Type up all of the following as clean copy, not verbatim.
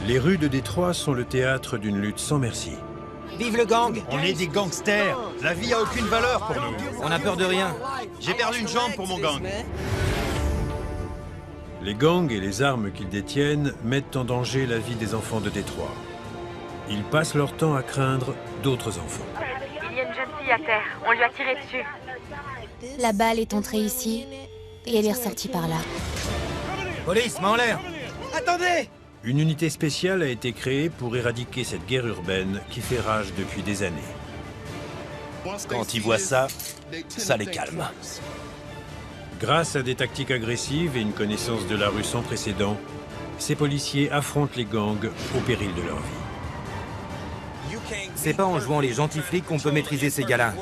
Les rues de Détroit sont le théâtre d'une lutte sans merci. Vive le gang! On est des gangsters. La vie a aucune valeur pour nous. On n'a peur de rien. J'ai perdu une jambe pour mon gang. Les gangs et les armes qu'ils détiennent mettent en danger la vie des enfants de Détroit. Ils passent leur temps à craindre d'autres enfants. Il y a une jeune fille à terre. On lui a tiré dessus. La balle est entrée ici et elle est ressortie par là. Police, main en l'air! Attendez! Une unité spéciale a été créée pour éradiquer cette guerre urbaine qui fait rage depuis des années. Quand ils voient ça, ça les calme. Grâce à des tactiques agressives et une connaissance de la rue sans précédent, ces policiers affrontent les gangs au péril de leur vie. C'est pas en jouant les gentils flics qu'on peut maîtriser ces gars-là.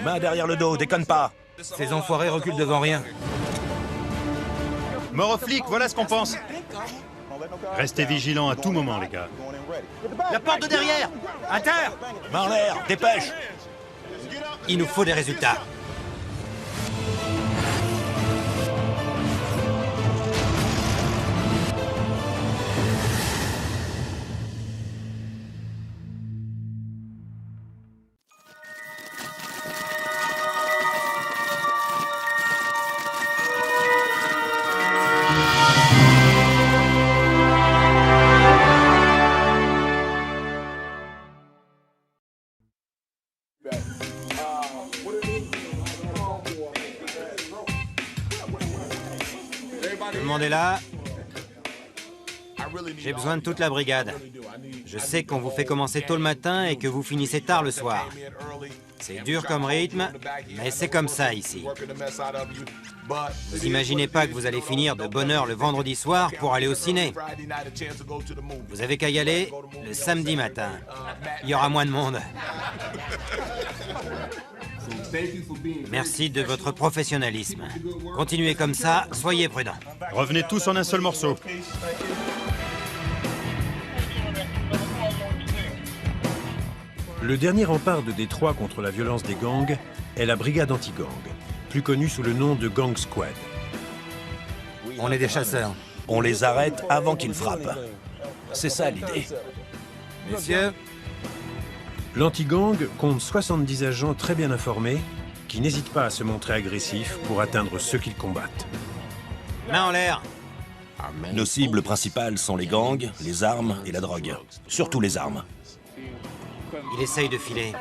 Main derrière le dos, déconne pas. Ces enfoirés reculent devant rien. Mort aux flics, voilà ce qu'on pense. Restez vigilants à tout moment, les gars. La porte de derrière! À terre! Main en l'air, dépêche! Il nous faut des résultats. Tout le monde est là. J'ai besoin de toute la brigade. Je sais qu'on vous fait commencer tôt le matin et que vous finissez tard le soir. C'est dur comme rythme, mais c'est comme ça ici. Vous imaginez pas que vous allez finir de bonne heure le vendredi soir pour aller au ciné. Vous avez qu'à y aller le samedi matin. Il y aura moins de monde. Merci de votre professionnalisme. Continuez comme ça, soyez prudents. Revenez tous en un seul morceau. Le dernier rempart de Détroit contre la violence des gangs est la brigade anti-gang, plus connue sous le nom de Gang Squad. On est des chasseurs. On les arrête avant qu'ils frappent. C'est ça l'idée. Messieurs, L'anti-gang compte 70 agents très bien informés qui n'hésitent pas à se montrer agressifs pour atteindre ceux qu'ils combattent. main en l'air. Nos cibles principales sont les gangs, les armes et la drogue. Surtout les armes. Il essaye de filer.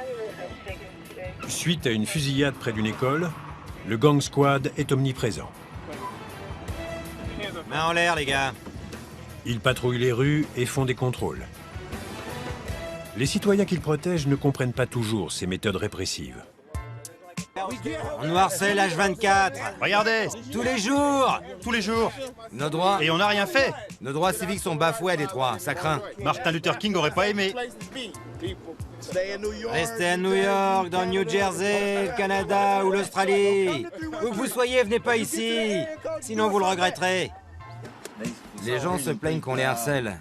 Suite à une fusillade près d'une école, le Gang Squad est omniprésent. Main en l'air, les gars. Ils patrouillent les rues et font des contrôles. Les citoyens qu'ils protègent ne comprennent pas toujours ces méthodes répressives. On nous harcèle H24. Regardez, Tous les jours. tous les jours. Nos droits, Et on n'a rien fait. nos droits civiques sont bafoués à Détroit. Ça craint. Martin Luther King aurait pas aimé. Restez à New York, dans le New Jersey, le Canada ou l'Australie. Où que vous soyez, venez pas ici. Sinon, vous le regretterez. Les gens se plaignent qu'on les harcèle.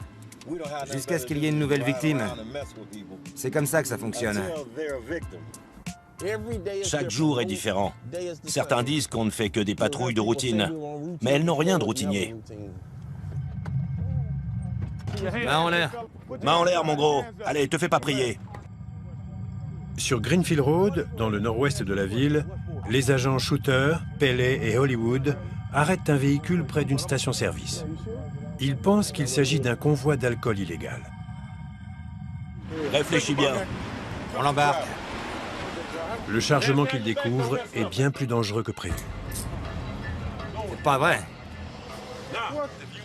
Jusqu'à ce qu'il y ait une nouvelle victime. C'est comme ça que ça fonctionne. Chaque jour est différent. Certains disent qu'on ne fait que des patrouilles de routine, mais elles n'ont rien de routinier. Main en l'air. Main en l'air, mon gros. Allez, te fais pas prier. Sur Greenfield Road, dans le nord-ouest de la ville, les agents Shooter, Pelley et Hollywood arrêtent un véhicule près d'une station-service. Ils pensent qu'il s'agit d'un convoi d'alcool illégal. Réfléchis bien. On l'embarque. Le chargement qu'ils découvrent est bien plus dangereux que prévu. C'est pas vrai.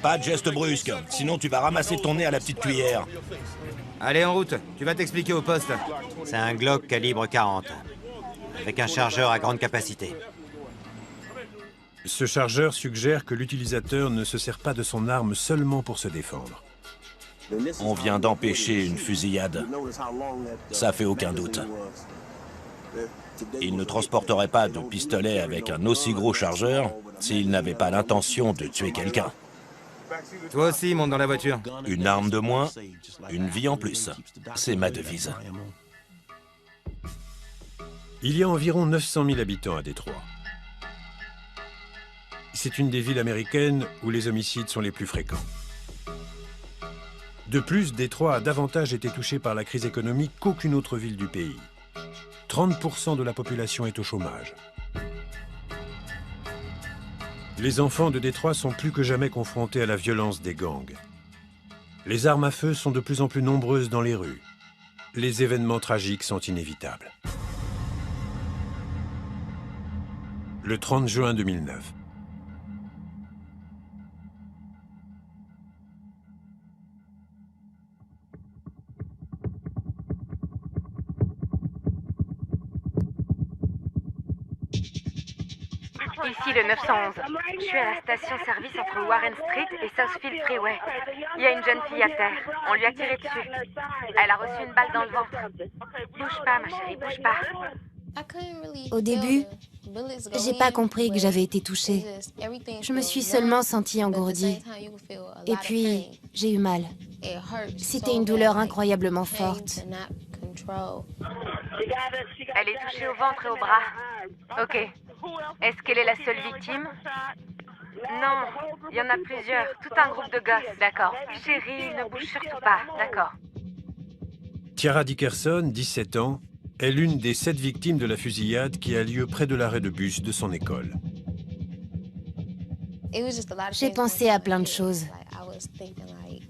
Pas de geste brusque, sinon tu vas ramasser ton nez à la petite cuillère. Allez, en route. Tu vas t'expliquer au poste. C'est un Glock calibre 40. Avec un chargeur à grande capacité. Ce chargeur suggère que l'utilisateur ne se sert pas de son arme seulement pour se défendre. On vient d'empêcher une fusillade. Ça fait aucun doute. Il ne transporterait pas de pistolet avec un aussi gros chargeur s'il n'avait pas l'intention de tuer quelqu'un. Toi aussi, monte dans la voiture. Une arme de moins, une vie en plus. C'est ma devise. Il y a environ 900 000 habitants à Détroit. C'est une des villes américaines où les homicides sont les plus fréquents. De plus, Détroit a davantage été touché par la crise économique qu'aucune autre ville du pays. 30% de la population est au chômage. Les enfants de Détroit sont plus que jamais confrontés à la violence des gangs. Les armes à feu sont de plus en plus nombreuses dans les rues. Les événements tragiques sont inévitables. Le 30 juin 2009. Ici le 911. Je suis à la station-service entre Warren Street et Southfield Freeway. Il y a une jeune fille à terre. On lui a tiré dessus. Elle a reçu une balle dans le ventre. Bouge pas, ma chérie, bouge pas. Au début, j'ai pas compris que j'avais été touchée. Je me suis seulement sentie engourdie. Et puis, j'ai eu mal. C'était une douleur incroyablement forte. Elle est touchée au ventre et au bras. Ok. Est-ce qu'elle est la seule victime? Non, il y en a plusieurs. Tout un groupe de gosses. D'accord. Chérie, ne bouge surtout pas. D'accord. Tiara Dickerson, 17 ans, est l'une des 7 victimes de la fusillade qui a lieu près de l'arrêt de bus de son école. J'ai pensé à plein de choses.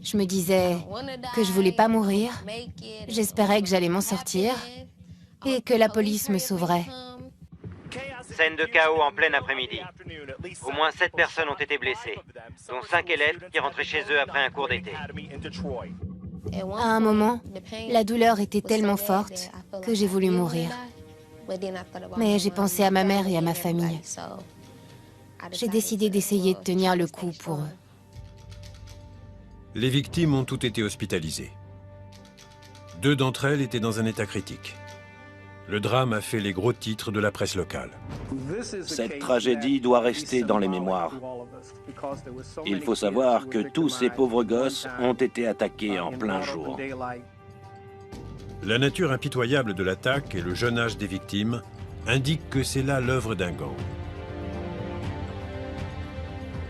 Je me disais que je voulais pas mourir, j'espérais que j'allais m'en sortir et que la police me sauverait. Scène de chaos en plein après-midi. Au moins 7 personnes ont été blessées, dont 5 élèves qui rentraient chez eux après un cours d'été. À un moment, la douleur était tellement forte que j'ai voulu mourir. Mais j'ai pensé à ma mère et à ma famille. J'ai décidé d'essayer de tenir le coup pour eux. Les victimes ont toutes été hospitalisées. 2 d'entre elles étaient dans un état critique. Le drame a fait les gros titres de la presse locale. Cette tragédie doit rester dans les mémoires. Il faut savoir que tous ces pauvres gosses ont été attaqués en plein jour. La nature impitoyable de l'attaque et le jeune âge des victimes indiquent que c'est là l'œuvre d'un gang.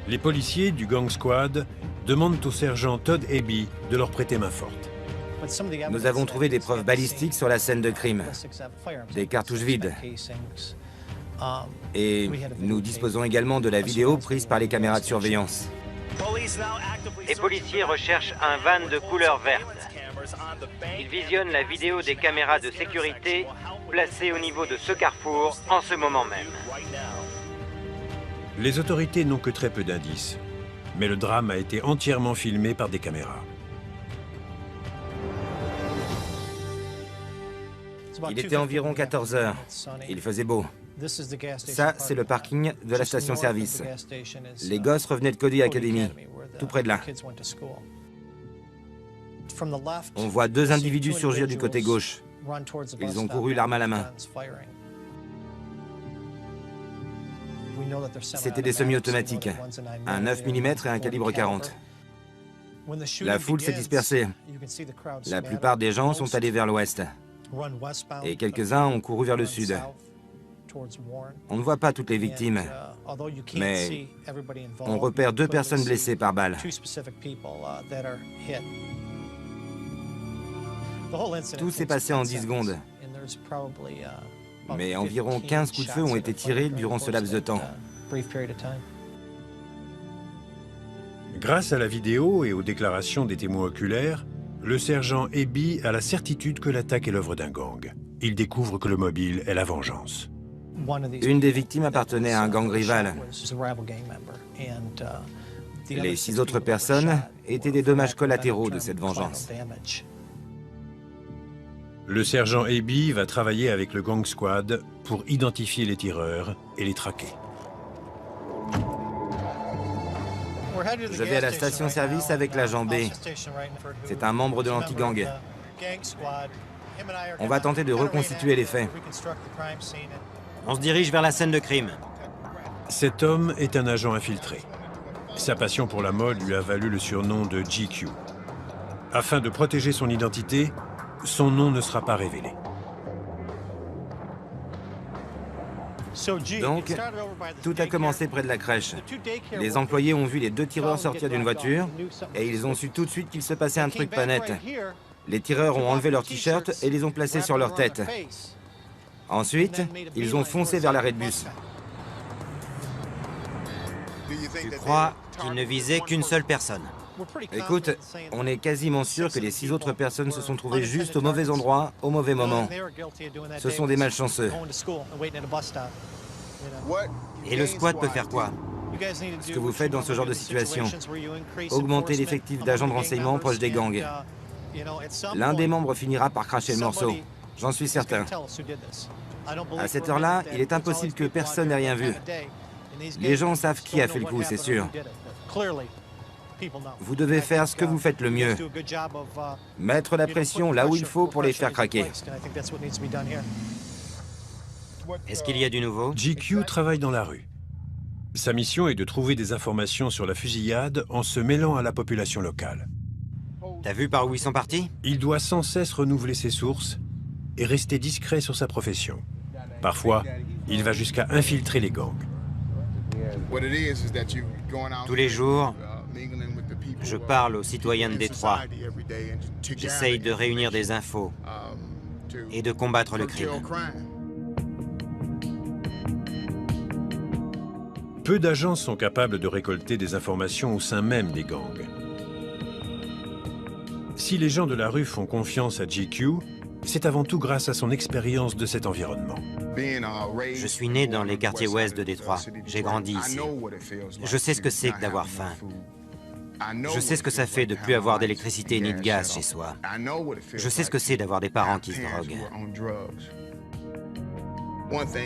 Les policiers du Gang Squad demandent au sergent Todd Eby de leur prêter main forte. Nous avons trouvé des preuves balistiques sur la scène de crime, des cartouches vides. Et nous disposons également de la vidéo prise par les caméras de surveillance. Les policiers recherchent un van de couleur verte. Ils visionnent la vidéo des caméras de sécurité placées au niveau de ce carrefour en ce moment même. Les autorités n'ont que très peu d'indices, mais le drame a été entièrement filmé par des caméras. Il était environ 14 heures. Il faisait beau. Ça, c'est le parking de la station-service. Les gosses revenaient de Cody Academy, tout près de là. On voit 2 individus surgir du côté gauche. Ils ont couru l'arme à la main. C'était des semi-automatiques, un 9 mm et un calibre 40. La foule s'est dispersée. La plupart des gens sont allés vers l'ouest. Et quelques-uns ont couru vers le sud. On ne voit pas toutes les victimes, mais on repère 2 personnes blessées par balle. Tout s'est passé en 10 secondes, mais environ 15 coups de feu ont été tirés durant ce laps de temps. Grâce à la vidéo et aux déclarations des témoins oculaires, le sergent Eby a la certitude que l'attaque est l'œuvre d'un gang. Il découvre que le mobile est la vengeance. Une des victimes appartenait à un gang rival. Les 6 autres personnes étaient des dommages collatéraux de cette vengeance. Le sergent Eby va travailler avec le Gang Squad pour identifier les tireurs et les traquer. Je vais à la station-service avec l'agent B. C'est un membre de l'anti-gang. On va tenter de reconstituer les faits. On se dirige vers la scène de crime. Cet homme est un agent infiltré. Sa passion pour la mode lui a valu le surnom de GQ. Afin de protéger son identité, son nom ne sera pas révélé. Donc, tout a commencé près de la crèche. Les employés ont vu les 2 tireurs sortir d'une voiture et ils ont su tout de suite qu'il se passait un truc pas net. Les tireurs ont enlevé leurs t-shirts et les ont placés sur leur tête. Ensuite, ils ont foncé vers l'arrêt de bus. Tu crois qu'ils ne visaient qu'une seule personne? Écoute, on est quasiment sûr que les 6 autres personnes se sont trouvées juste au mauvais endroit, au mauvais moment. Ce sont des malchanceux. Et le squad peut faire quoi? Ce que vous faites dans ce genre de situation? Augmenter l'effectif d'agents de renseignement proches des gangs. L'un des membres finira par cracher le morceau. J'en suis certain. À cette heure-là, il est impossible que personne n'ait rien vu. Les gens savent qui a fait le coup, c'est sûr. Vous devez faire ce que vous faites le mieux. Mettre la pression là où il faut pour les faire craquer. Est-ce qu'il y a du nouveau? GQ travaille dans la rue. Sa mission est de trouver des informations sur la fusillade en se mêlant à la population locale. T'as vu par où ils sont partis? Il doit sans cesse renouveler ses sources et rester discret sur sa profession. Parfois, il va jusqu'à infiltrer les gangs. Tous les jours, je parle aux citoyens de Détroit. J'essaye de réunir des infos et de combattre le crime. Peu d'agents sont capables de récolter des informations au sein même des gangs. Si les gens de la rue font confiance à GQ, c'est avant tout grâce à son expérience de cet environnement. Je suis né dans les quartiers ouest de Détroit. J'ai grandi ici. Je sais ce que c'est que d'avoir faim. Je sais ce que ça fait de ne plus avoir d'électricité ni de gaz chez soi. Je sais ce que c'est d'avoir des parents qui se droguent.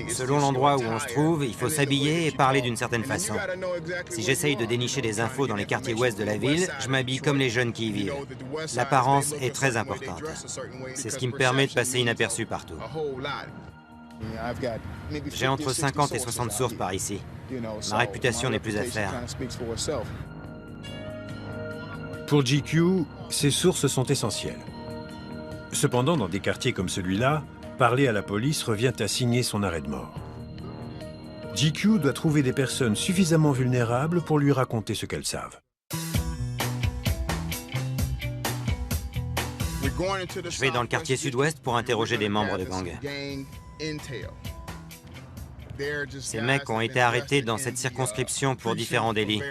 Selon l'endroit où on se trouve, il faut s'habiller et parler d'une certaine façon. Si j'essaye de dénicher des infos dans les quartiers ouest de la ville, je m'habille comme les jeunes qui y vivent. L'apparence est très importante. C'est ce qui me permet de passer inaperçu partout. J'ai entre 50 et 60 sources par ici. Ma réputation n'est plus à faire. Pour GQ, ces sources sont essentielles. Cependant, dans des quartiers comme celui-là, parler à la police revient à signer son arrêt de mort. GQ doit trouver des personnes suffisamment vulnérables pour lui raconter ce qu'elles savent. Je vais dans le quartier sud-ouest pour interroger des membres de gang. Ces mecs ont été arrêtés dans cette circonscription pour différents délits.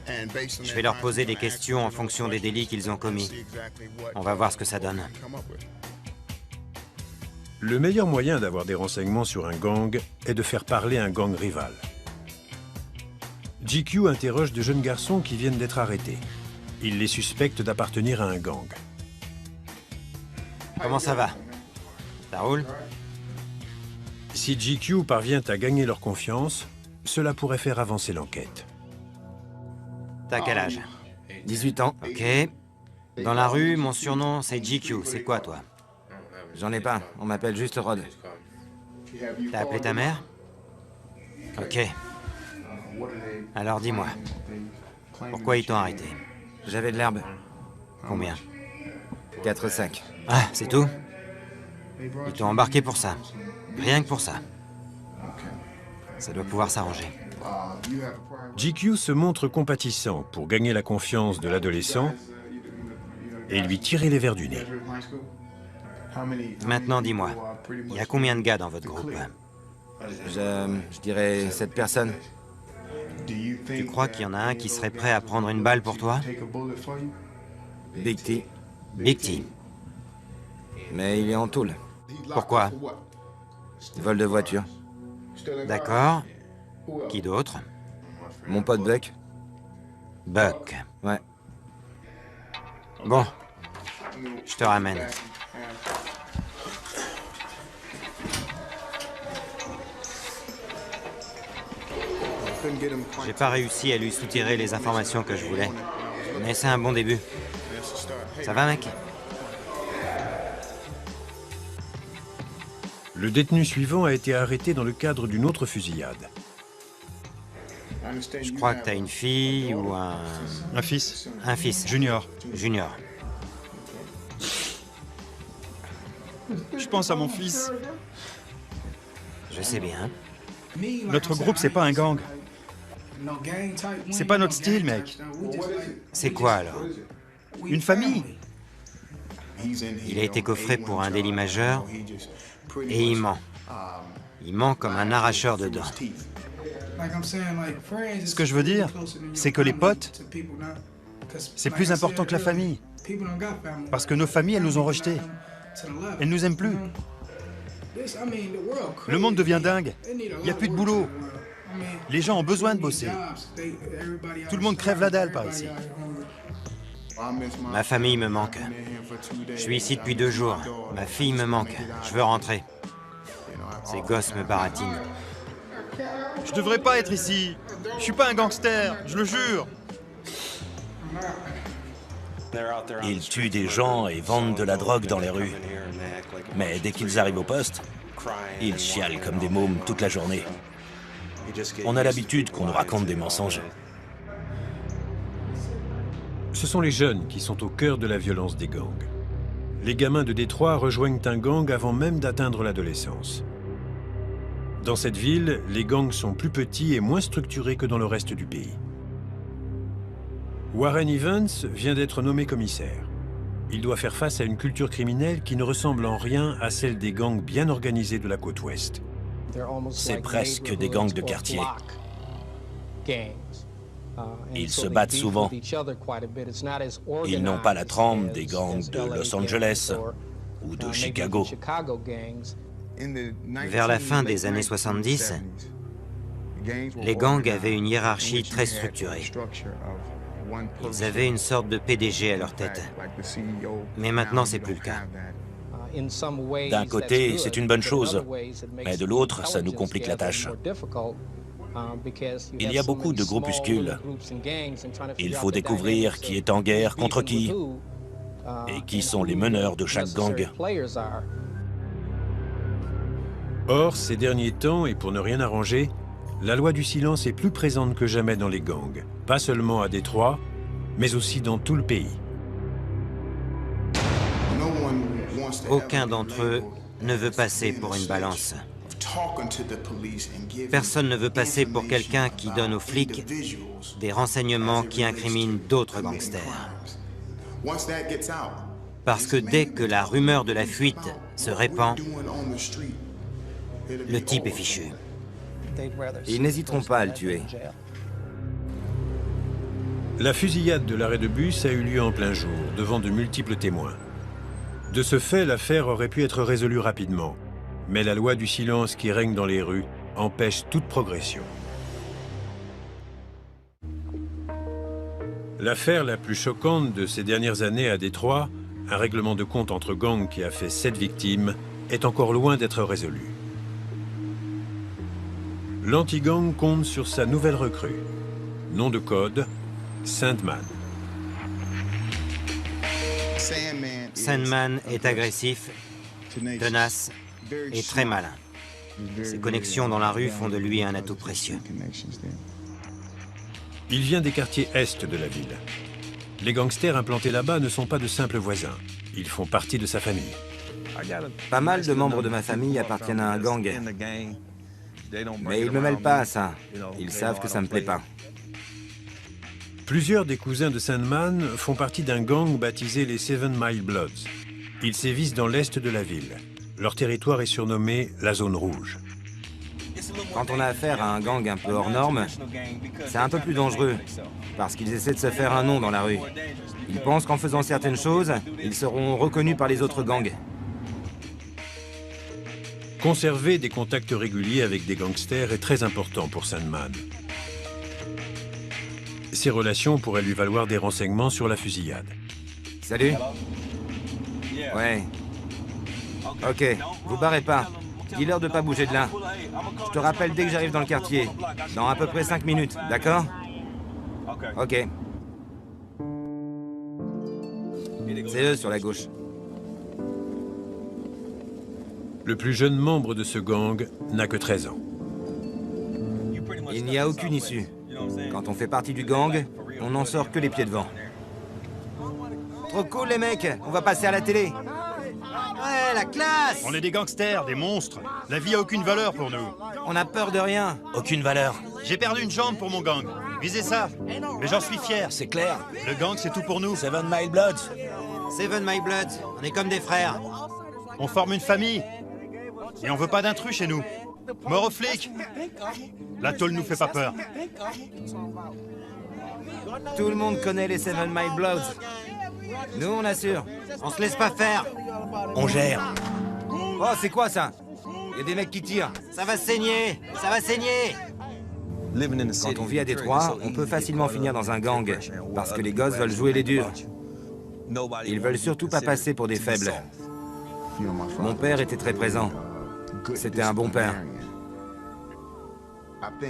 Je vais leur poser des questions en fonction des délits qu'ils ont commis. On va voir ce que ça donne. Le meilleur moyen d'avoir des renseignements sur un gang est de faire parler un gang rival. GQ interroge de jeunes garçons qui viennent d'être arrêtés. Il les suspecte d'appartenir à un gang. Comment ça va? Ça roule? Si GQ parvient à gagner leur confiance, cela pourrait faire avancer l'enquête. T'as quel âge? 18 ans. Ok. Dans la rue, mon surnom, c'est GQ. C'est quoi, toi? J'en ai pas. On m'appelle juste Rod. T'as appelé ta mère? Ok. Alors dis-moi. Pourquoi ils t'ont arrêté? J'avais de l'herbe. Combien? 4 sacs. Ah, c'est tout? Ils t'ont embarqué pour ça. Rien que pour ça. Ça doit pouvoir s'arranger. GQ se montre compatissant pour gagner la confiance de l'adolescent et lui tirer les vers du nez. Maintenant, dis-moi, il y a combien de gars dans votre groupe? Je dirais 7 personnes. Tu crois qu'il y en a un qui serait prêt à prendre une balle pour toi? Big T. Big T. Mais il est en tôle. Pourquoi? Vol de voiture. D'accord. Qui d'autre? Mon pote Buck. Buck. Ouais. Bon. Je te ramène. J'ai pas réussi à lui soutirer les informations que je voulais. Mais c'est un bon début. Ça va, mec? Le détenu suivant a été arrêté dans le cadre d'une autre fusillade. Je crois que t'as une fille ou un... Un fils. Un fils. Junior. Junior. Je pense à mon fils. Je sais bien. Notre groupe, c'est pas un gang. C'est pas notre style, mec. C'est quoi alors? Une famille. Il a été coffré pour un délit majeur et il ment. Il ment comme un arracheur de dents. Ce que je veux dire, c'est que les potes, c'est plus important que la famille. Parce que nos familles, elles nous ont rejetés. Elles nous aiment plus. Le monde devient dingue. Il n'y a plus de boulot. Les gens ont besoin de bosser. Tout le monde crève la dalle par ici. Ma famille me manque. Je suis ici depuis 2 jours. Ma fille me manque. Je veux rentrer. Ces gosses me baratinent. Je devrais pas être ici. Je suis pas un gangster, je le jure. Ils tuent des gens et vendent de la drogue dans les rues. Mais dès qu'ils arrivent au poste, ils chialent comme des mômes toute la journée. On a l'habitude qu'on nous raconte des mensonges. Ce sont les jeunes qui sont au cœur de la violence des gangs. Les gamins de Détroit rejoignent un gang avant même d'atteindre l'adolescence. Dans cette ville, les gangs sont plus petits et moins structurés que dans le reste du pays. Warren Evans vient d'être nommé commissaire. Il doit faire face à une culture criminelle qui ne ressemble en rien à celle des gangs bien organisés de la côte ouest. C'est presque des gangs de quartier. Ils se battent souvent. Ils n'ont pas la trempe des gangs de Los Angeles ou de Chicago. Vers la fin des années 70, les gangs avaient une hiérarchie très structurée. Ils avaient une sorte de PDG à leur tête. Mais maintenant, c'est plus le cas. D'un côté, c'est une bonne chose, mais de l'autre, ça nous complique la tâche. Il y a beaucoup de groupuscules. Il faut découvrir qui est en guerre contre qui et qui sont les meneurs de chaque gang. Or, ces derniers temps, et pour ne rien arranger, la loi du silence est plus présente que jamais dans les gangs, pas seulement à Détroit, mais aussi dans tout le pays. Aucun d'entre eux ne veut passer pour une balance. Personne ne veut passer pour quelqu'un qui donne aux flics des renseignements qui incriminent d'autres gangsters. Parce que dès que la rumeur de la fuite se répand, le type est fichu. Ils n'hésiteront pas à le tuer. La fusillade de l'arrêt de bus a eu lieu en plein jour, devant de multiples témoins. De ce fait, l'affaire aurait pu être résolue rapidement, mais la loi du silence qui règne dans les rues empêche toute progression. L'affaire la plus choquante de ces dernières années à Détroit, un règlement de compte entre gangs qui a fait 7 victimes, est encore loin d'être résolue. L'anti-gang compte sur sa nouvelle recrue. Nom de code, Sandman. Sandman est agressif, tenace et très malin. Ses connexions dans la rue font de lui un atout précieux. Il vient des quartiers est de la ville. Les gangsters implantés là-bas ne sont pas de simples voisins. Ils font partie de sa famille. Pas mal de membres de ma famille appartiennent à un gang. Mais ils ne me mêlent pas à ça. Ils savent que ça me plaît pas. Plusieurs des cousins de Sandman font partie d'un gang baptisé les 7 Mile Bloods. Ils sévissent dans l'est de la ville. Leur territoire est surnommé la zone rouge. Quand on a affaire à un gang un peu hors norme, c'est un peu plus dangereux, parce qu'ils essaient de se faire un nom dans la rue. Ils pensent qu'en faisant certaines choses, ils seront reconnus par les autres gangs. Conserver des contacts réguliers avec des gangsters est très important pour Sandman. Ces relations pourraient lui valoir des renseignements sur la fusillade. Salut. Ouais. Ok, vous barrez pas. Dis-leur de pas bouger de là. Je te rappelle dès que j'arrive dans le quartier. Dans à peu près 5 minutes, d'accord? Ok. C'est eux sur la gauche. Le plus jeune membre de ce gang n'a que 13 ans. Il n'y a aucune issue. Quand on fait partie du gang, on n'en sort que les pieds devant. Trop cool les mecs, on va passer à la télé. Ouais, la classe! On est des gangsters, des monstres. La vie a aucune valeur pour nous. On n'a peur de rien. Aucune valeur. J'ai perdu une jambe pour mon gang. Visez ça. Mais j'en suis fier. C'est clair. Le gang, c'est tout pour nous. Seven Mile Bloods. Seven My Blood, on est comme des frères. On forme une famille. Et on veut pas d'intrus chez nous. Mort aux flics. La tôle nous fait pas peur. Tout le monde connaît les Seven My Bloods. Nous, on assure. On se laisse pas faire. On gère. Oh, c'est quoi ça? Il y a des mecs qui tirent. Ça va saigner. Ça va saigner. Quand on vit à Détroit, on peut facilement finir dans un gang, parce que les gosses veulent jouer les durs. Ils veulent surtout pas passer pour des faibles. Mon père était très présent. C'était un bon père.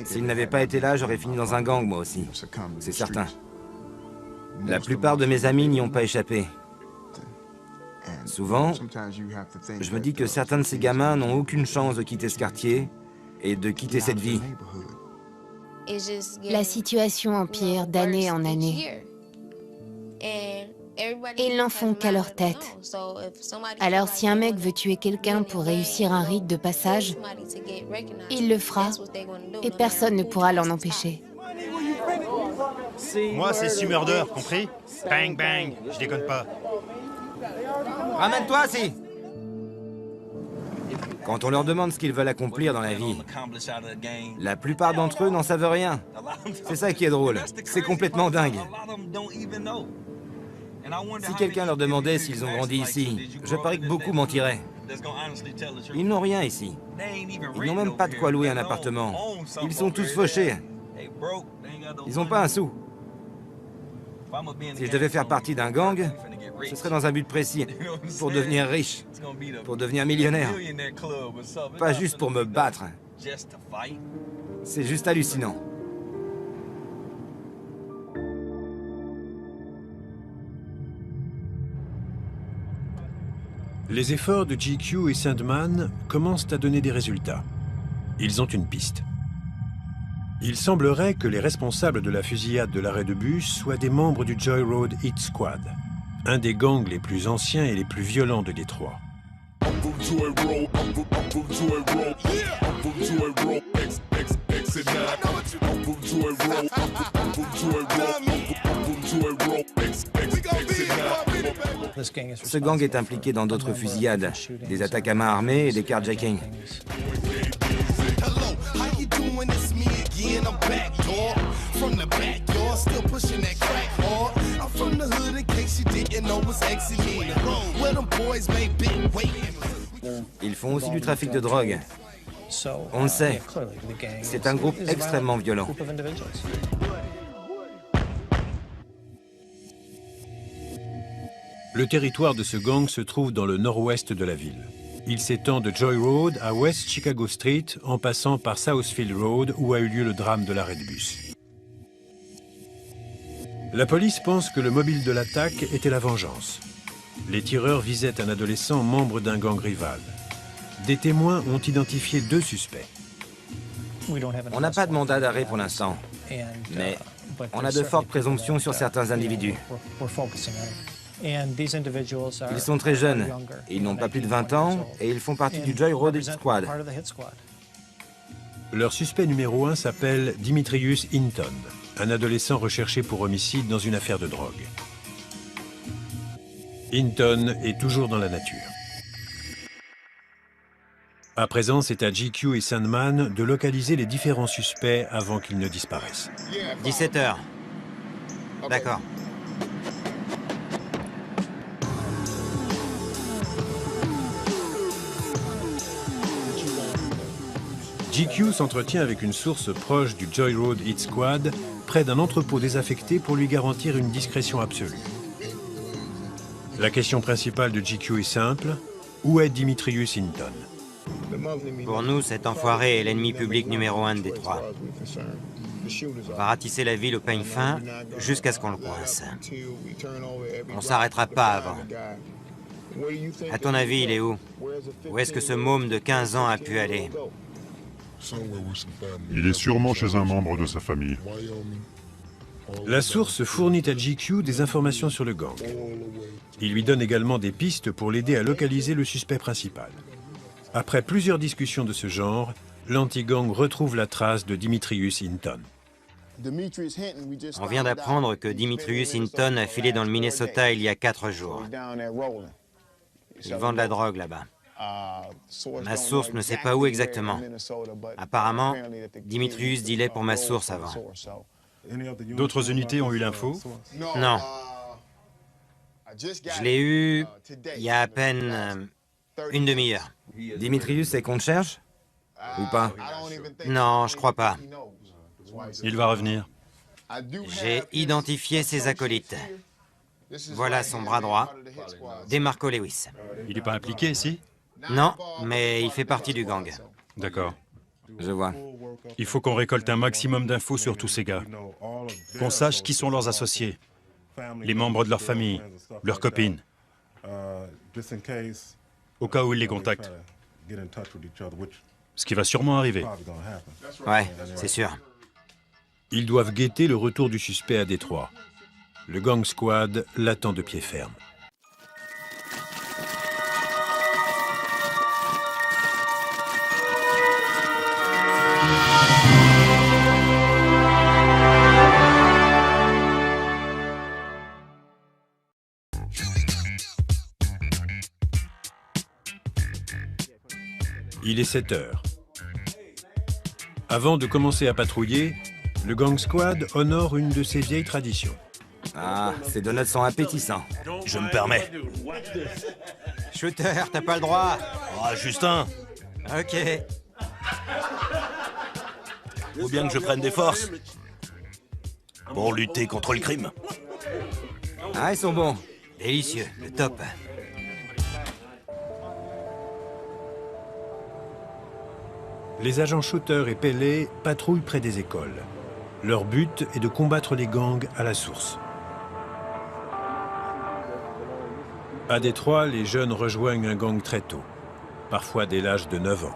S'il n'avait pas été là, j'aurais fini dans un gang, moi aussi. C'est certain. La plupart de mes amis n'y ont pas échappé. Souvent, je me dis que certains de ces gamins n'ont aucune chance de quitter ce quartier et de quitter cette vie. La situation empire d'année en année. Ils n'en font qu'à leur tête. Alors si un mec veut tuer quelqu'un pour réussir un rite de passage, il le fera et personne ne pourra l'en empêcher. Moi, c'est Sue Murder, compris? Bang, bang. Je déconne pas. Ramène-toi, si. Quand on leur demande ce qu'ils veulent accomplir dans la vie, la plupart d'entre eux n'en savent rien. C'est ça qui est drôle. C'est complètement dingue. Si quelqu'un leur demandait s'ils ont grandi ici, je parie que beaucoup mentiraient. Ils n'ont rien ici. Ils n'ont même pas de quoi louer un appartement. Ils sont tous fauchés. Ils n'ont pas un sou. Si je devais faire partie d'un gang, ce serait dans un but précis, pour devenir riche, pour devenir millionnaire. Pas juste pour me battre. C'est juste hallucinant. Les efforts de GQ et Sandman commencent à donner des résultats. Ils ont une piste. Il semblerait que les responsables de la fusillade de l'arrêt de bus soient des membres du Joy Road Hit Squad, un des gangs les plus anciens et les plus violents de Détroit. Ce gang est impliqué dans d'autres fusillades, des attaques à main armée et des carjackings. Ils font aussi du trafic de drogue. On le sait. C'est un groupe extrêmement violent. Le territoire de ce gang se trouve dans le nord-ouest de la ville. Il s'étend de Joy Road à West Chicago Street en passant par Southfield Road où a eu lieu le drame de l'arrêt de bus. La police pense que le mobile de l'attaque était la vengeance. Les tireurs visaient un adolescent membre d'un gang rival. Des témoins ont identifié 2 suspects. On n'a pas de mandat d'arrêt pour l'instant, mais on a de fortes présomptions sur certains individus. Ils sont très jeunes, ils n'ont pas plus de 20 ans et ils font partie du Joy Road Hit Squad. Leur suspect numéro 1 s'appelle Dimitrius Hinton, un adolescent recherché pour homicide dans une affaire de drogue. Hinton est toujours dans la nature. À présent, c'est à GQ et Sandman de localiser les différents suspects avant qu'ils ne disparaissent. 17h. D'accord. GQ s'entretient avec une source proche du Joy Road Hit Squad, près d'un entrepôt désaffecté pour lui garantir une discrétion absolue. La question principale de GQ est simple, où est Dimitrius Hinton? Pour nous, cet enfoiré est l'ennemi public numéro 1 de Détroit. On va ratisser la ville au peigne fin jusqu'à ce qu'on le coince. On s'arrêtera pas avant. À ton avis, il est où? Où est-ce que ce môme de 15 ans a pu aller? Il est sûrement chez un membre de sa famille. La source fournit à GQ des informations sur le gang. Il lui donne également des pistes pour l'aider à localiser le suspect principal. Après plusieurs discussions de ce genre, l'anti-gang retrouve la trace de Dimitrius Hinton. On vient d'apprendre que Dimitrius Hinton a filé dans le Minnesota il y a 4 jours. Ils vendent de la drogue là-bas. Ma source ne sait pas où exactement. Apparemment, Dimitrius dealait pour ma source avant. D'autres unités ont eu l'info? Non. Je l'ai eu il y a à peine une demi-heure. Dimitrius, c'est qu'on te cherche? Ou pas? Non, je crois pas. Il va revenir. J'ai identifié ses acolytes. Voilà son bras droit, DeMarco Lewis. Il n'est pas impliqué ici? Non, mais il fait partie du gang. D'accord. Je vois. Il faut qu'on récolte un maximum d'infos sur tous ces gars. Qu'on sache qui sont leurs associés, les membres de leur famille, leurs copines. Au cas où ils les contactent. Ce qui va sûrement arriver. Ouais, c'est sûr. Ils doivent guetter le retour du suspect à Détroit. Le gang squad l'attend de pied ferme. Il est 7 heures. Avant de commencer à patrouiller, le gang squad honore une de ses vieilles traditions. Ah, ces donuts sont appétissants. Je me permets. Shooter, t'as pas le droit. Ah, Justin, Ok. faut bien que je prenne des forces pour lutter contre le crime. Ah, ils sont bons. Délicieux, le top. Les agents Shooter et Pelley patrouillent près des écoles. Leur but est de combattre les gangs à la source. À Détroit, les jeunes rejoignent un gang très tôt, parfois dès l'âge de 9 ans.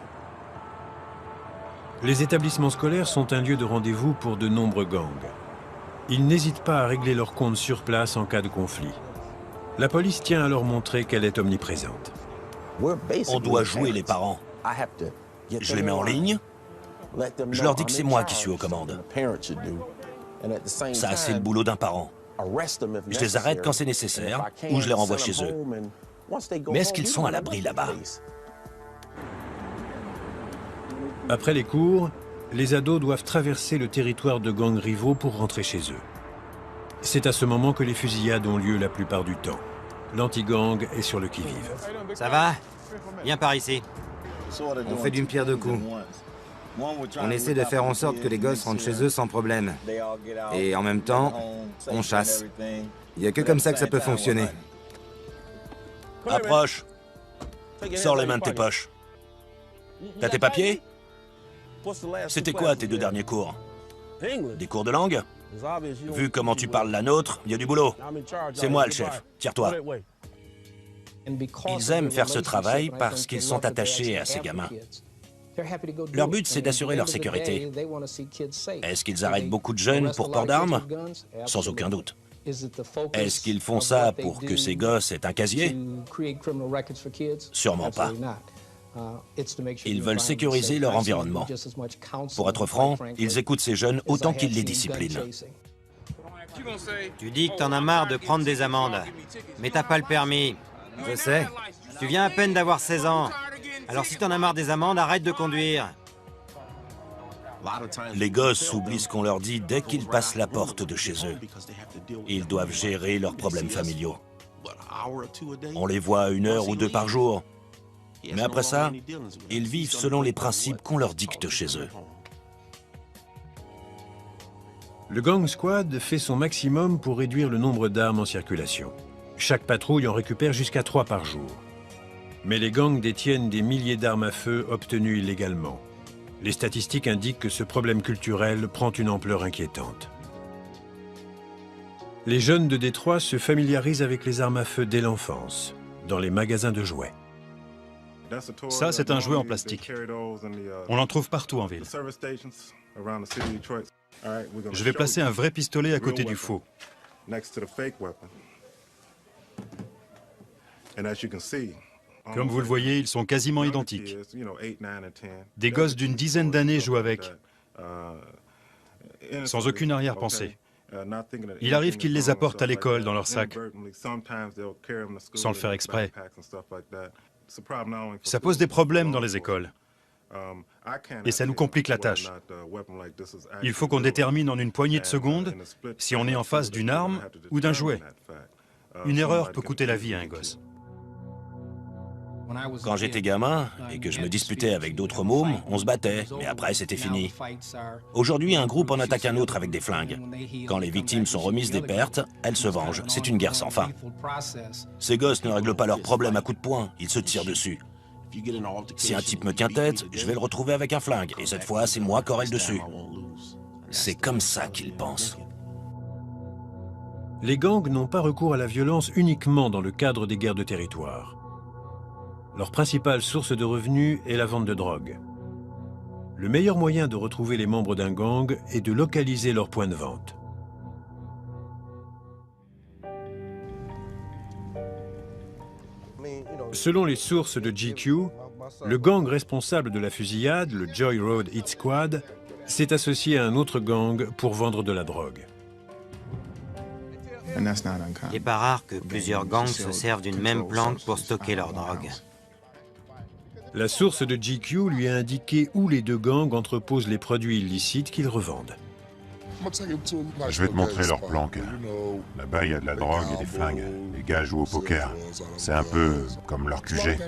Les établissements scolaires sont un lieu de rendez-vous pour de nombreux gangs. Ils n'hésitent pas à régler leurs comptes sur place en cas de conflit. La police tient à leur montrer qu'elle est omniprésente. On doit jouer les parents. Je les mets en ligne. Je leur dis que c'est moi qui suis aux commandes. Ça, c'est le boulot d'un parent. Je les arrête quand c'est nécessaire ou je les renvoie chez eux. Mais est-ce qu'ils sont à l'abri là-bas? Après les cours, les ados doivent traverser le territoire de gangs rivaux pour rentrer chez eux. C'est à ce moment que les fusillades ont lieu la plupart du temps. L'anti-gang est sur le qui-vive. Ça va? Viens par ici. On fait d'une pierre deux coups. On essaie de faire en sorte que les gosses rentrent chez eux sans problème. Et en même temps, on chasse. Il n'y a que comme ça que ça peut fonctionner. Approche. Sors les mains de tes poches. T'as tes papiers? C'était quoi tes 2 derniers cours? Des cours de langue? Vu comment tu parles la nôtre, il y a du boulot. C'est moi le chef. Tire-toi. Ils aiment faire ce travail parce qu'ils sont attachés à ces gamins. Leur but, c'est d'assurer leur sécurité. Est-ce qu'ils arrêtent beaucoup de jeunes pour port d'armes? Sans aucun doute. Est-ce qu'ils font ça pour que ces gosses aient un casier? Sûrement pas. Ils veulent sécuriser leur environnement. Pour être franc, ils écoutent ces jeunes autant qu'ils les disciplinent. Tu dis que t'en as marre de prendre des amendes, mais t'as pas le permis. Je sais. Tu viens à peine d'avoir 16 ans. Alors si t'en as marre des amendes, arrête de conduire. Les gosses oublient ce qu'on leur dit dès qu'ils passent la porte de chez eux. Ils doivent gérer leurs problèmes familiaux. On les voit 1 heure ou 2 par jour. Mais après ça, ils vivent selon les principes qu'on leur dicte chez eux. Le gang squad fait son maximum pour réduire le nombre d'armes en circulation. Chaque patrouille en récupère jusqu'à 3 par jour. Mais les gangs détiennent des milliers d'armes à feu obtenues illégalement. Les statistiques indiquent que ce problème culturel prend une ampleur inquiétante. Les jeunes de Détroit se familiarisent avec les armes à feu dès l'enfance, dans les magasins de jouets. Ça, c'est un jouet en plastique. On en trouve partout en ville. Je vais placer un vrai pistolet à côté du faux. Comme vous le voyez, ils sont quasiment identiques. Des gosses d'une dizaine d'années jouent avec, sans aucune arrière-pensée. Il arrive qu'ils les apportent à l'école dans leur sac, sans le faire exprès. Ça pose des problèmes dans les écoles. Et ça nous complique la tâche. Il faut qu'on détermine en une poignée de secondes si on est en face d'une arme ou d'un jouet. Une erreur peut coûter la vie à un gosse. Quand j'étais gamin et que je me disputais avec d'autres mômes, on se battait, mais après c'était fini. Aujourd'hui, un groupe en attaque un autre avec des flingues. Quand les victimes sont remises des pertes, elles se vengent. C'est une guerre sans fin. Ces gosses ne règlent pas leurs problèmes à coups de poing, ils se tirent dessus. Si un type me tient tête, je vais le retrouver avec un flingue, et cette fois, c'est moi qui aurai le dessus. C'est comme ça qu'ils pensent. Les gangs n'ont pas recours à la violence uniquement dans le cadre des guerres de territoire. Leur principale source de revenus est la vente de drogue. Le meilleur moyen de retrouver les membres d'un gang est de localiser leur point de vente. Selon les sources de GQ, le gang responsable de la fusillade, le Joy Road Hit Squad, s'est associé à un autre gang pour vendre de la drogue. Il n'est pas rare que plusieurs gangs se servent d'une même planque pour stocker leur drogue. La source de GQ lui a indiqué où les deux gangs entreposent les produits illicites qu'ils revendent. Je vais te montrer leur planque. Là-bas, il y a de la drogue et des flingues. Les gars jouent au poker. C'est un peu comme leur QG.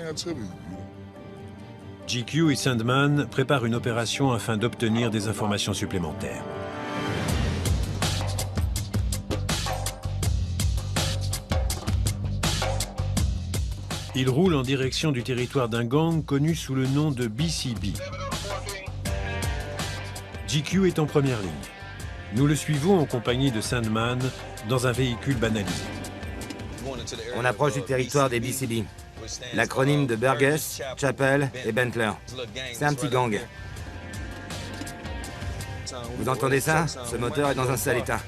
GQ et Sandman préparent une opération afin d'obtenir des informations supplémentaires. Ils roulent en direction du territoire d'un gang connu sous le nom de BCB. GQ est en première ligne. Nous le suivons en compagnie de Sandman dans un véhicule banalisé. On approche du territoire des BCB. L'acronyme de Burgess, Chappell et Bentler. C'est un petit gang. Vous entendez ça? Ce moteur est dans un sale état.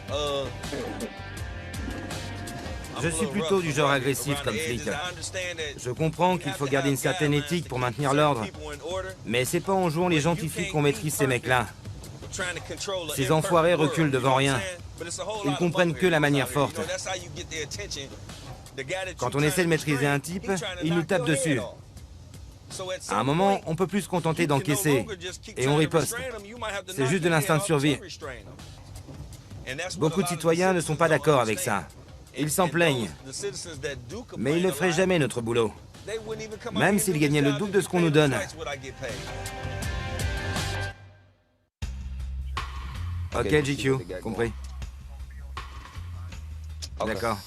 Je suis plutôt du genre agressif comme flic. Je comprends qu'il faut garder une certaine éthique pour maintenir l'ordre. Mais c'est pas en jouant les gentils flics qu'on maîtrise ces mecs-là. Ces enfoirés reculent devant rien. Ils comprennent que la manière forte. Quand on essaie de maîtriser un type, il nous tape dessus. À un moment, on peut plus se contenter d'encaisser. Et on riposte. C'est juste de l'instinct de survie. Beaucoup de citoyens ne sont pas d'accord avec ça. Ils s'en plaignent. Mais ils ne feraient jamais notre boulot. Même s'ils gagnaient le double de ce qu'on nous donne. Ok, GQ, compris. D'accord.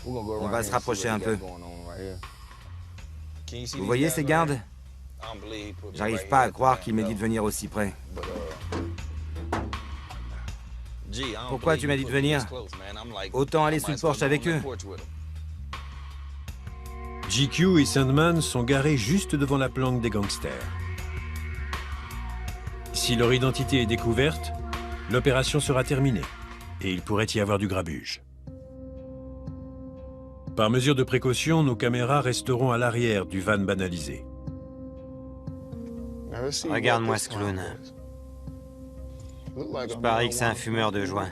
On va se rapprocher un peu. Vous voyez ces gardes? J'arrive pas à croire qu'il m'ait dit de venir aussi près. Pourquoi tu m'as dit de venir? Autant aller sous le porche avec eux. GQ et Sandman sont garés juste devant la planque des gangsters. Si leur identité est découverte, l'opération sera terminée et il pourrait y avoir du grabuge. Par mesure de précaution, nos caméras resteront à l'arrière du van banalisé. Regarde-moi ce clown. Je parie que c'est un fumeur de joint.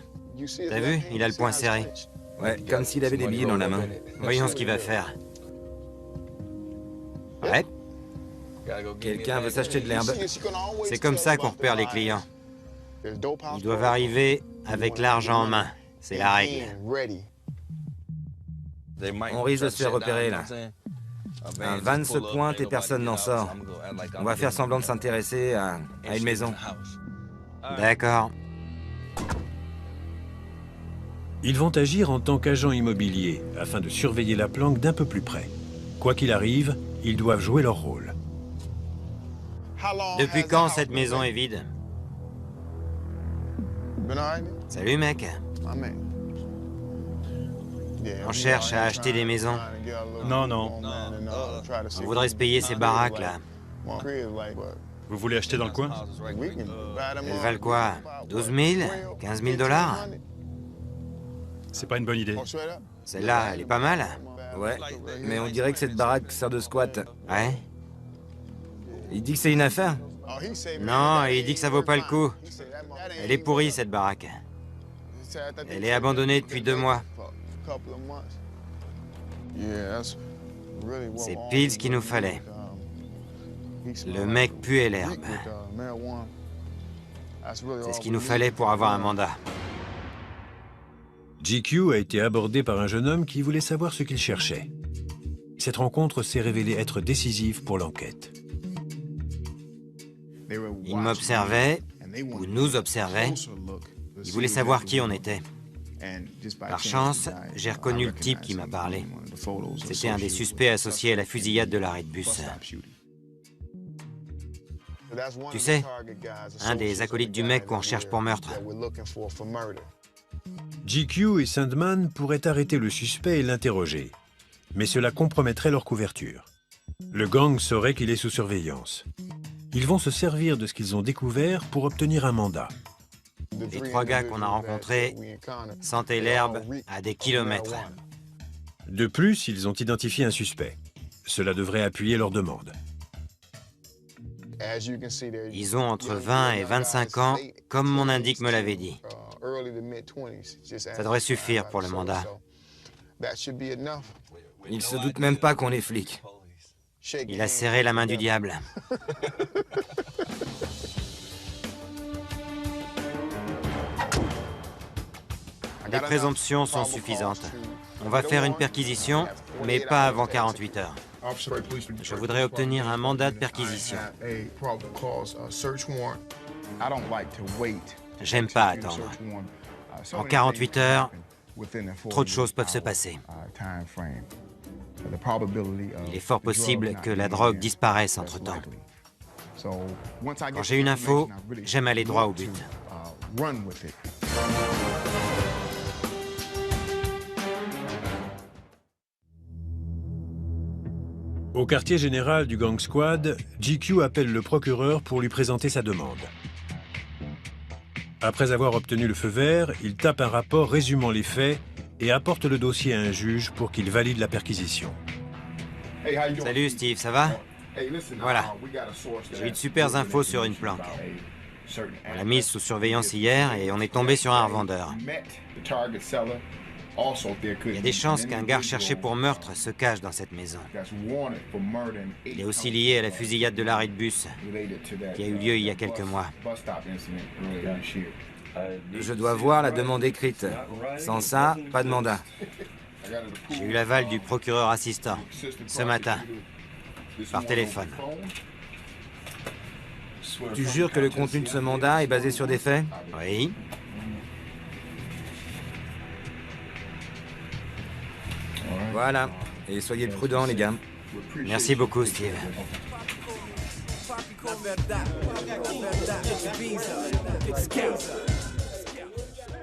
T'as vu? Il a le poing serré. Ouais, comme s'il avait des billets dans la main. Voyons ce qu'il va faire. Ouais. Quelqu'un veut s'acheter de l'herbe. C'est comme ça qu'on repère les clients. Ils doivent arriver avec l'argent en main. C'est la règle. On risque de se faire repérer, là. Un van se pointe et personne n'en sort. On va faire semblant de s'intéresser à une maison. D'accord. Ils vont agir en tant qu'agents immobiliers afin de surveiller la planque d'un peu plus près. Quoi qu'il arrive, ils doivent jouer leur rôle. Depuis quand cette maison est vide? Salut mec. On cherche à acheter des maisons. Non, non. On voudrait se payer ces baraques là. Vous voulez acheter dans le coin? Elles valent quoi? 12 000? 15 000 dollars? C'est pas une bonne idée. Celle-là, elle est pas mal. Ouais, mais on dirait que cette baraque sert de squat. Ouais? Il dit que c'est une affaire. Non, il dit que ça vaut pas le coup. Elle est pourrie, cette baraque. Elle est abandonnée depuis 2 mois. C'est pile ce qu'il nous fallait. Le mec puait l'herbe. C'est ce qu'il nous fallait pour avoir un mandat. GQ a été abordé par un jeune homme qui voulait savoir ce qu'il cherchait. Cette rencontre s'est révélée être décisive pour l'enquête. Ils m'observaient, ou nous observaient. Ils voulaient savoir qui on était. Par chance, j'ai reconnu le type qui m'a parlé. C'était un des suspects associés à la fusillade de l'arrêt de bus. Tu sais, un des acolytes du mec qu'on cherche pour meurtre. GQ et Sandman pourraient arrêter le suspect et l'interroger, mais cela compromettrait leur couverture. Le gang saurait qu'il est sous surveillance. Ils vont se servir de ce qu'ils ont découvert pour obtenir un mandat. Les 3 gars qu'on a rencontrés sentaient l'herbe à des kilomètres. De plus, ils ont identifié un suspect. Cela devrait appuyer leur demande. Ils ont entre 20 et 25 ans, comme mon indique me l'avait dit. Ça devrait suffire pour le mandat. Il se doute même pas qu'on est flics. Il a serré la main du diable. Les présomptions sont suffisantes. On va faire une perquisition, mais pas avant 48 heures. Je voudrais obtenir un mandat de perquisition. J'aime pas attendre. En 48 heures, trop de choses peuvent se passer. Il est fort possible que la drogue disparaisse entre-temps. Quand j'ai une info, j'aime aller droit au but. Au quartier général du Gang Squad, GQ appelle le procureur pour lui présenter sa demande. Après avoir obtenu le feu vert, il tape un rapport résumant les faits et apporte le dossier à un juge pour qu'il valide la perquisition. Salut Steve, ça va? Voilà. J'ai eu de super infos sur une planque. On l'a mise sous surveillance hier et on est tombé sur un revendeur. Il y a des chances qu'un gars recherché pour meurtre se cache dans cette maison. Il est aussi lié à la fusillade de l'arrêt de bus qui a eu lieu il y a quelques mois. Je dois voir la demande écrite. Sans ça, pas de mandat. J'ai eu l'aval du procureur assistant ce matin, par téléphone. Tu jures que le contenu de ce mandat est basé sur des faits? Oui. Voilà. Et soyez prudents, les gars. Merci beaucoup, Steve.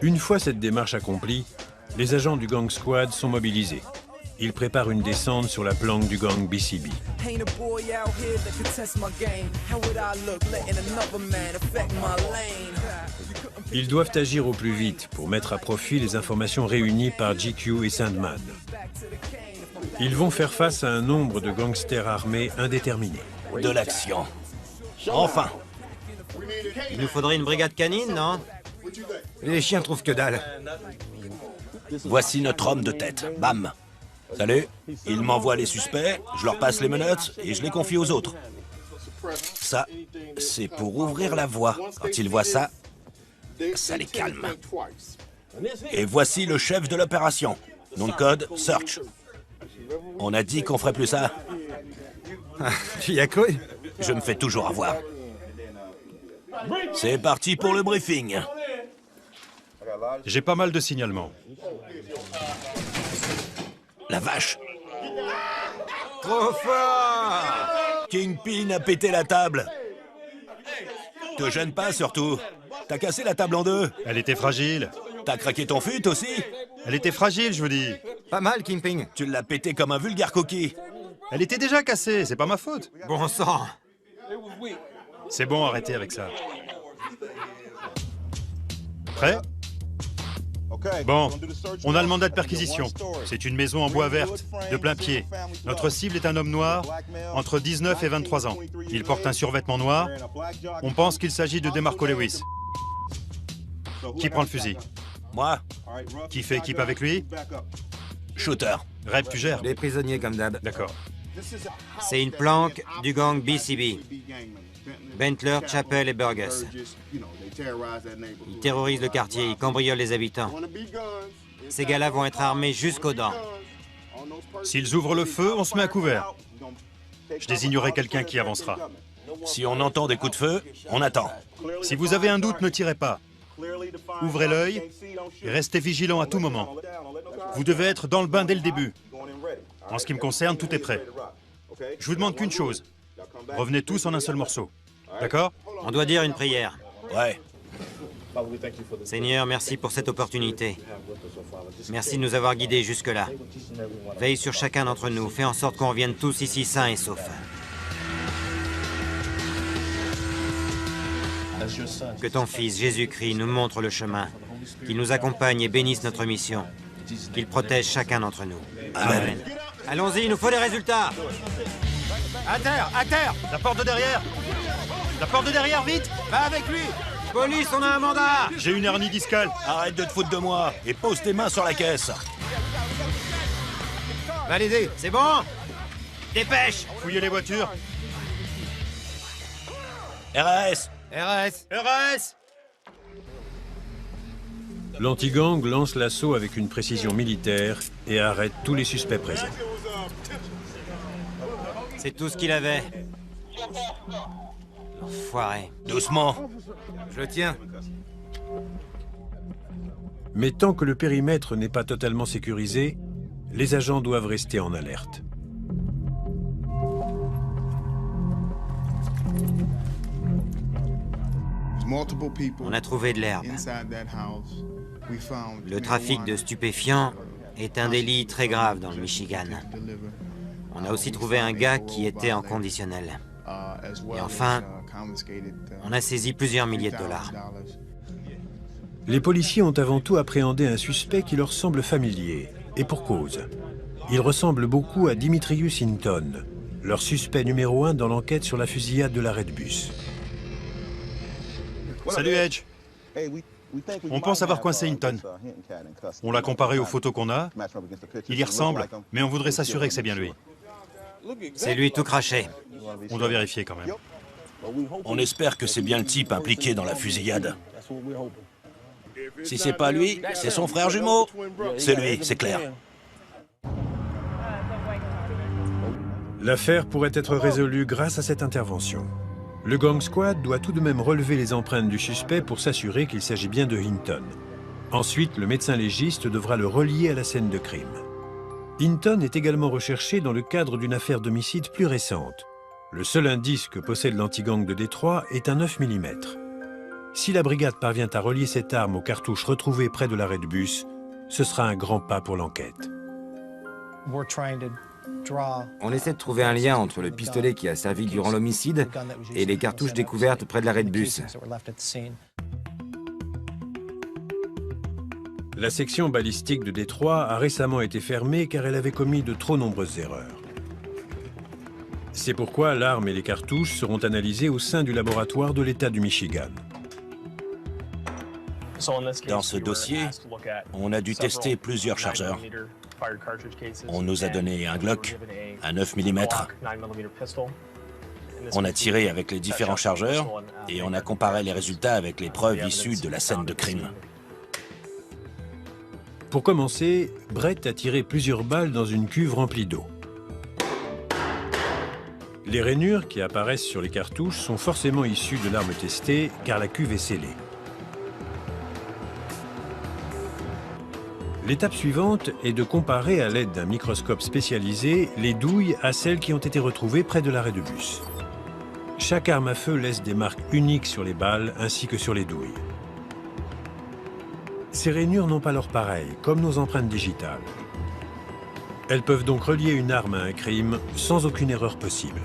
Une fois cette démarche accomplie, les agents du Gang Squad sont mobilisés. Ils préparent une descente sur la planque du gang BCB. Ils doivent agir au plus vite pour mettre à profit les informations réunies par GQ et Sandman. Ils vont faire face à un nombre de gangsters armés indéterminés. De l'action. Enfin. Il nous faudrait une brigade canine, non? Les chiens trouvent que dalle. Voici notre homme de tête. Bam. Salut. Il m'envoie les suspects, je leur passe les menottes et je les confie aux autres. Ça, c'est pour ouvrir la voie. Quand ils voient ça, ça les calme. Et voici le chef de l'opération. Nom de code, Search. On a dit qu'on ferait plus ça. Tu y as cru? Je me fais toujours avoir. C'est parti pour le briefing. J'ai pas mal de signalements. La vache. Trop fort! Kingpin a pété la table. Te gêne pas, surtout. T'as cassé la table en deux. Elle était fragile. T'as craqué ton fut aussi. Elle était fragile, je vous dis. Pas mal, Kingpin. Tu l'as pété comme un vulgaire coquille. Elle était déjà cassée, c'est pas ma faute. Bon sang! C'est bon, arrêtez avec ça. Prêt? Bon, on a le mandat de perquisition. C'est une maison en bois verte, de plein pied. Notre cible est un homme noir, entre 19 et 23 ans. Il porte un survêtement noir. On pense qu'il s'agit de DeMarco Lewis. Qui prend le fusil? Moi, Qui fait équipe avec lui? shooter. Reb, tu gères? Les prisonniers comme d'hab. D'accord. C'est une planque du gang BCB. Bentler, Chappell et Burgess. Ils terrorisent le quartier, ils cambriolent les habitants. Ces gars-là vont être armés jusqu'aux dents. S'ils ouvrent le feu, on se met à couvert. Je désignerai quelqu'un qui avancera. Si on entend des coups de feu, on attend. Si vous avez un doute, ne tirez pas. Ouvrez l'œil et restez vigilant à tout moment. Vous devez être dans le bain dès le début. En ce qui me concerne, tout est prêt. Je vous demande qu'une chose. Revenez tous en un seul morceau. D'accord? On doit dire une prière. Ouais. Seigneur, merci pour cette opportunité. Merci de nous avoir guidés jusque-là. Veille sur chacun d'entre nous. Fais en sorte qu'on revienne tous ici sains et saufs. Que ton Fils, Jésus-Christ, nous montre le chemin, qu'il nous accompagne et bénisse notre mission, qu'il protège chacun d'entre nous. Amen. Allons-y, il nous faut des résultats. À terre! À terre! La porte de derrière! La porte de derrière, vite! Va avec lui. Police, on a un mandat. J'ai une hernie discale. Arrête de te foutre de moi et pose tes mains sur la caisse. Validé. C'est bon? Dépêche. Fouillez les voitures. RAS. RAS. RAS! L'anti-gang lance l'assaut avec une précision militaire et arrête tous les suspects présents. C'est tout ce qu'il avait. Enfoiré. Doucement. Je le tiens. Mais tant que le périmètre n'est pas totalement sécurisé, les agents doivent rester en alerte. On a trouvé de l'herbe. Le trafic de stupéfiants est un délit très grave dans le Michigan. On a aussi trouvé un gars qui était en conditionnel. Et enfin, on a saisi plusieurs milliers de dollars. Les policiers ont avant tout appréhendé un suspect qui leur semble familier, et pour cause. Il ressemble beaucoup à Dimitrius Hinton, leur suspect numéro 1 dans l'enquête sur la fusillade de l'arrêt de bus. Salut, Edge. On pense avoir coincé Hinton. On l'a comparé aux photos qu'on a. Il y ressemble, mais on voudrait s'assurer que c'est bien lui. C'est lui tout craché. On doit vérifier quand même. On espère que c'est bien le type impliqué dans la fusillade. Si c'est pas lui, c'est son frère jumeau. C'est lui, c'est clair. L'affaire pourrait être résolue grâce à cette intervention. Le gang squad doit tout de même relever les empreintes du suspect pour s'assurer qu'il s'agit bien de Hinton. Ensuite, le médecin légiste devra le relier à la scène de crime. Hinton est également recherché dans le cadre d'une affaire d'homicide plus récente. Le seul indice que possède l'anti-gang de Détroit est un 9 mm. Si la brigade parvient à relier cette arme aux cartouches retrouvées près de l'arrêt de bus, ce sera un grand pas pour l'enquête. On essaie de trouver un lien entre le pistolet qui a servi durant l'homicide et les cartouches découvertes près de l'arrêt de bus. La section balistique de Détroit a récemment été fermée car elle avait commis de trop nombreuses erreurs. C'est pourquoi l'arme et les cartouches seront analysées au sein du laboratoire de l'État du Michigan. Dans ce dossier, on a dû tester plusieurs chargeurs. On nous a donné un Glock, un 9 mm. On a tiré avec les différents chargeurs et on a comparé les résultats avec les preuves issues de la scène de crime. Pour commencer, Brett a tiré plusieurs balles dans une cuve remplie d'eau. Les rainures qui apparaissent sur les cartouches sont forcément issues de l'arme testée car la cuve est scellée. L'étape suivante est de comparer à l'aide d'un microscope spécialisé les douilles à celles qui ont été retrouvées près de l'arrêt de bus. Chaque arme à feu laisse des marques uniques sur les balles ainsi que sur les douilles. Ces rainures n'ont pas leur pareil, comme nos empreintes digitales. Elles peuvent donc relier une arme à un crime sans aucune erreur possible.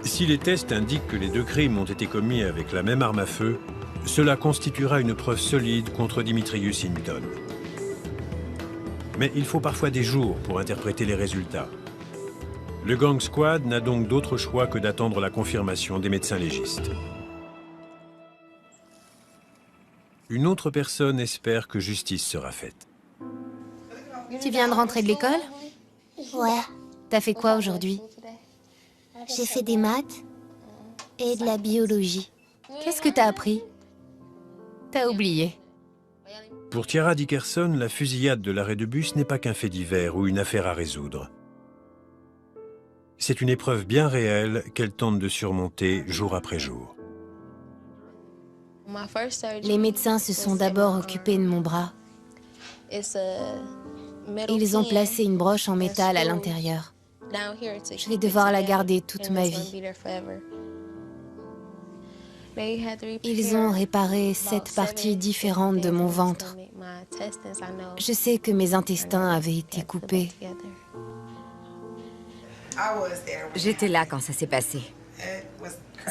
Si les tests indiquent que les deux crimes ont été commis avec la même arme à feu, cela constituera une preuve solide contre Dimitrius Hinton. Mais il faut parfois des jours pour interpréter les résultats. Le Gang Squad n'a donc d'autre choix que d'attendre la confirmation des médecins légistes. Une autre personne espère que justice sera faite. Tu viens de rentrer de l'école? Ouais, T'as fait quoi aujourd'hui? j'ai fait des maths et de la biologie. Qu'est-ce que t'as appris? T'as oublié. Pour Tiara Dickerson, la fusillade de l'arrêt de bus n'est pas qu'un fait divers ou une affaire à résoudre. C'est une épreuve bien réelle qu'elle tente de surmonter jour après jour. Les médecins se sont d'abord occupés de mon bras. Ils ont placé une broche en métal à l'intérieur. Je vais devoir la garder toute ma vie. Ils ont réparé 7 parties différentes de mon ventre. Je sais que mes intestins avaient été coupés. J'étais là quand ça s'est passé.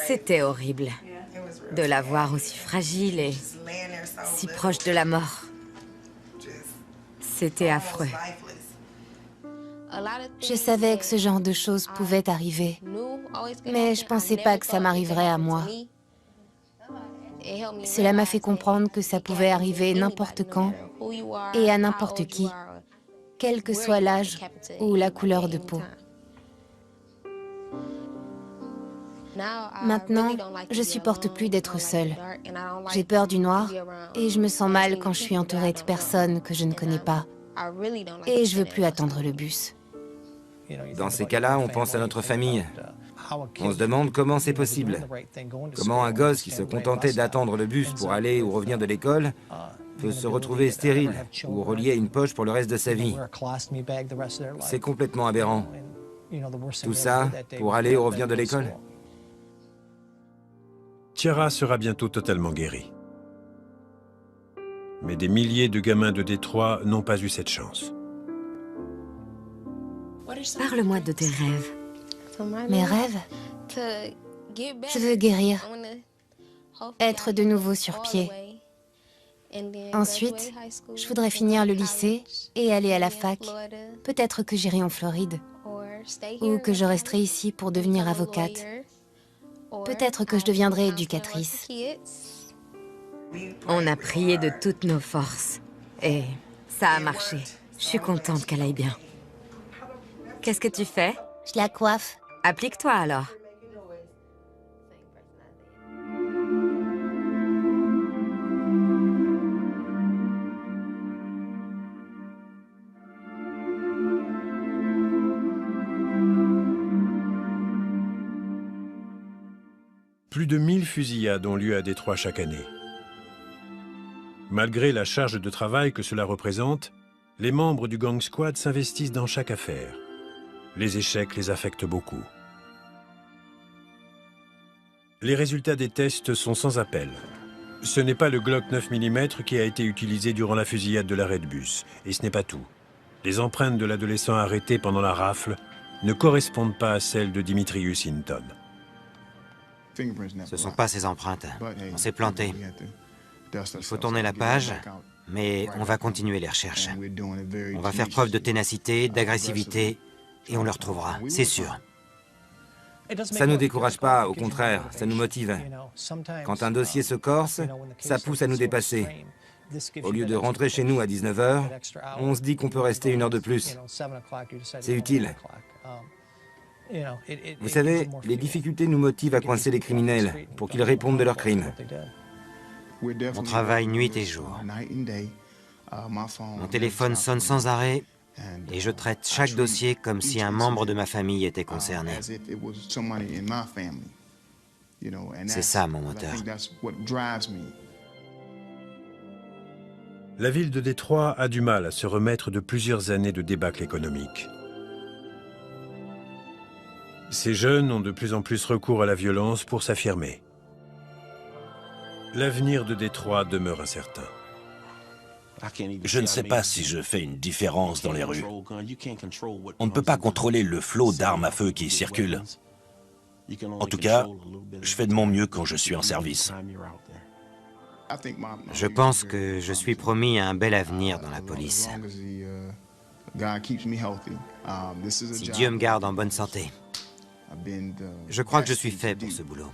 C'était horrible de la voir aussi fragile et si proche de la mort. C'était affreux. Je savais que ce genre de choses pouvait arriver, mais je pensais pas que ça m'arriverait à moi. Cela m'a fait comprendre que ça pouvait arriver n'importe quand et à n'importe qui, quel que soit l'âge ou la couleur de peau. Maintenant, je supporte plus d'être seule. J'ai peur du noir et je me sens mal quand je suis entourée de personnes que je ne connais pas. Et je veux plus attendre le bus. Dans ces cas-là, on pense à notre famille. On se demande comment c'est possible. Comment un gosse qui se contentait d'attendre le bus pour aller ou revenir de l'école peut se retrouver stérile ou relié à une poche pour le reste de sa vie. C'est complètement aberrant. Tout ça pour aller ou revenir de l'école. Tiara sera bientôt totalement guérie. Mais des milliers de gamins de Détroit n'ont pas eu cette chance. Parle-moi de tes rêves. Mes rêves? Je veux guérir, être de nouveau sur pied. Ensuite, je voudrais finir le lycée et aller à la fac. Peut-être que j'irai en Floride. Ou que je resterai ici pour devenir avocate. Peut-être que je deviendrai éducatrice. On a prié de toutes nos forces. Et ça a marché. Je suis contente qu'elle aille bien. Qu'est-ce que tu fais? Je la coiffe. Applique-toi alors. Plus de 1000 fusillades ont lieu à Détroit chaque année. Malgré la charge de travail que cela représente, les membres du Gang Squad s'investissent dans chaque affaire. Les échecs les affectent beaucoup. Les résultats des tests sont sans appel. Ce n'est pas le Glock 9 mm qui a été utilisé durant la fusillade de l'arrêt de bus. Et ce n'est pas tout. Les empreintes de l'adolescent arrêté pendant la rafle ne correspondent pas à celles de Dimitrius Hinton. Ce ne sont pas ces empreintes. On s'est planté. Il faut tourner la page, mais on va continuer les recherches. On va faire preuve de ténacité, d'agressivité, et on le retrouvera, c'est sûr. Ça ne nous décourage pas, au contraire, ça nous motive. Quand un dossier se corse, ça pousse à nous dépasser. Au lieu de rentrer chez nous à 19 h, on se dit qu'on peut rester 1 heure de plus. C'est utile. Vous savez, les difficultés nous motivent à coincer les criminels pour qu'ils répondent de leurs crimes. On travaille nuit et jour. Mon téléphone sonne sans arrêt et je traite chaque dossier comme si un membre de ma famille était concerné. C'est ça mon moteur. La ville de Détroit a du mal à se remettre de plusieurs années de débâcle économique. Ces jeunes ont de plus en plus recours à la violence pour s'affirmer. L'avenir de Détroit demeure incertain. Je ne sais pas si je fais une différence dans les rues. On ne peut pas contrôler le flot d'armes à feu qui circulent. En tout cas, je fais de mon mieux quand je suis en service. Je pense que je suis promis un bel avenir dans la police. Si Dieu me garde en bonne santé. Je crois que je suis fait pour ce boulot.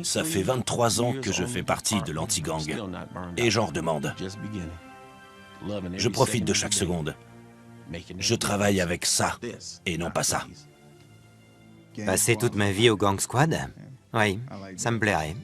Ça fait 23 ans que je fais partie de l'anti-gang. Et j'en redemande. Je profite de chaque seconde. Je travaille avec ça, et non pas ça. Passer toute ma vie au gang squad? Oui, ça me plairait.